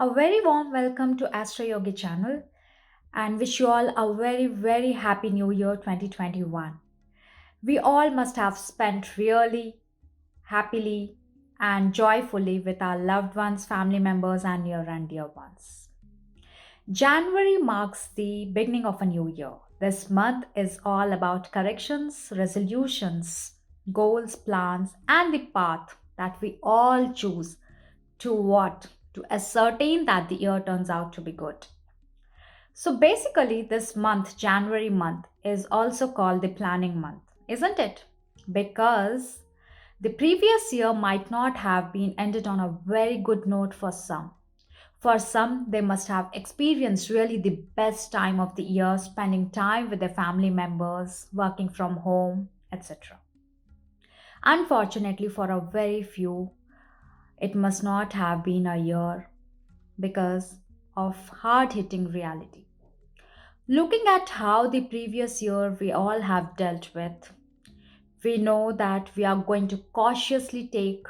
A very warm welcome to Astro Yogi channel and wish you all a very happy new year 2021. We all must have spent really happily and joyfully with our loved ones, family members and near and dear ones. January marks the beginning of a new year. This month is all about corrections, resolutions, goals, plans and the path that we all choose to what? To ascertain that the year turns out to be good. So basically, this month, January month, is also called the planning month, isn't it? Because the previous year might not have been ended on a very good note for some. For some, they must have experienced really the best time of the year, spending time with their family members, working from home, etc. Unfortunately, for a very few, it must not have been a year because of hard hitting reality. Looking at how the previous year we all have dealt with, we know that we are going to cautiously take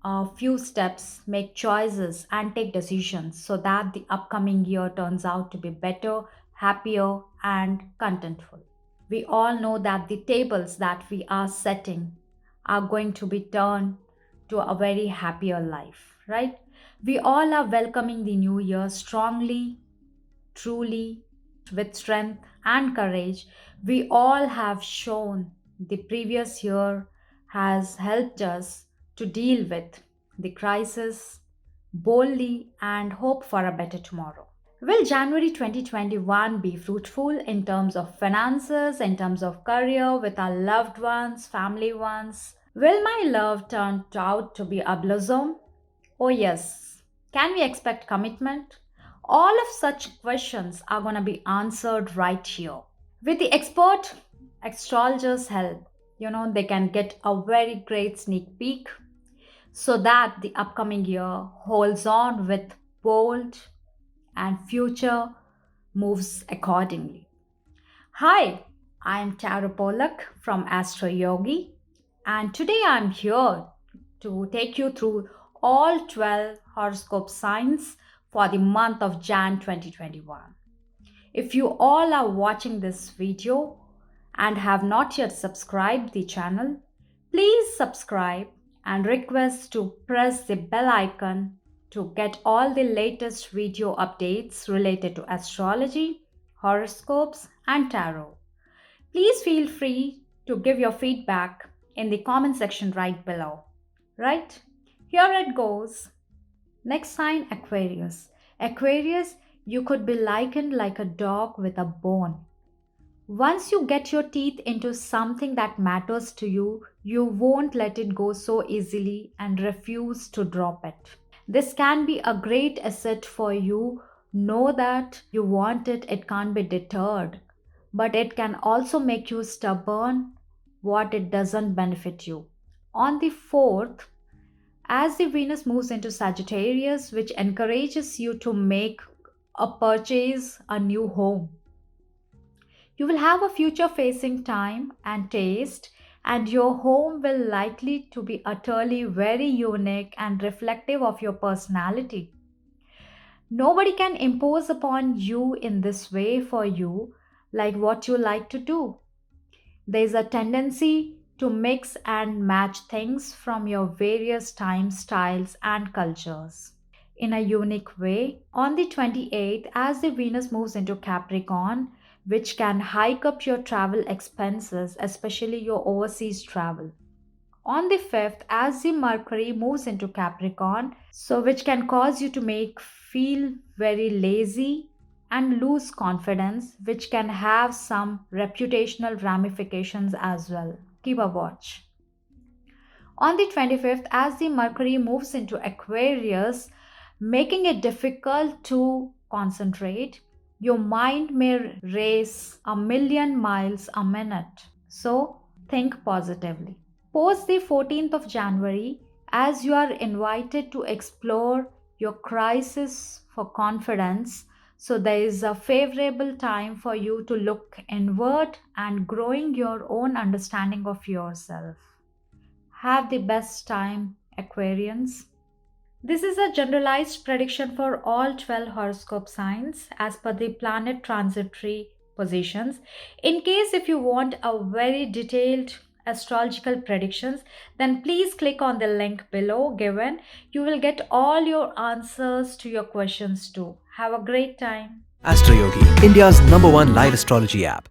a few steps, make choices, and take decisions so that the upcoming year turns out to be better, happier, and contentful. We all know that the tables that we are setting are going to be turned to a very happier life, right? We all are welcoming the new year strongly, truly, with strength and courage. We all have shown the previous year has helped us to deal with the crisis boldly and hope for a better tomorrow. Will January 2021 be fruitful in terms of finances, in terms of career, with our loved ones, family ones? Will my love turn out to be a blossom? Oh, yes. Can we expect commitment? All of such questions are going to be answered right here. With the expert astrologer's help, they can get a very great sneak peek so that the upcoming year holds on with bold and future moves accordingly. Hi, I am Tara Polak from Astro Yogi, and today I'm here to take you through all 12 horoscope signs for the month of Jan 2021. If you all are watching this video and have not yet subscribed the channel, please subscribe and request to press the bell icon to get all the latest video updates related to astrology, horoscopes and tarot. Please feel free to give your feedback in the comment section right below. Right? Here it goes. Next sign, Aquarius. Aquarius, you could be likened like a dog with a bone. Once you get your teeth into something that matters to you, you won't let it go so easily and refuse to drop it. This can be a great asset for you. Know that you want it, it can't be deterred. But it can also make you stubborn what it doesn't benefit you. On the 4th, as the Venus moves into Sagittarius, which encourages you to make a purchase, a new home. You will have a future facing time and taste, and your home will likely to be utterly very unique and reflective of your personality. Nobody can impose upon you in this way for you, like what you like to do. There is a tendency to mix and match things from your various time styles and cultures in a unique way. On the 28th, as the Venus moves into Capricorn, which can hike up your travel expenses, especially your overseas travel. On the 5th, as the Mercury moves into Capricorn, so which can cause you to make feel very lazy and lose confidence, which can have some reputational ramifications as well. Keep a watch. On the 25th, as the Mercury moves into Aquarius, making it difficult to concentrate, your mind may race a million miles a minute. So think positively. Post the 14th of January, as you are invited to explore your crisis for confidence, so there is a favorable time for you to look inward and growing your own understanding of yourself. Have the best time, Aquarians. This is a generalized prediction for all 12 horoscope signs as per the planet transitory positions. In case if you want a very detailed astrological predictions, then please click on the link below given. You will get all your answers to your questions too. Have a great time. Astroyogi, India's #1 live astrology app.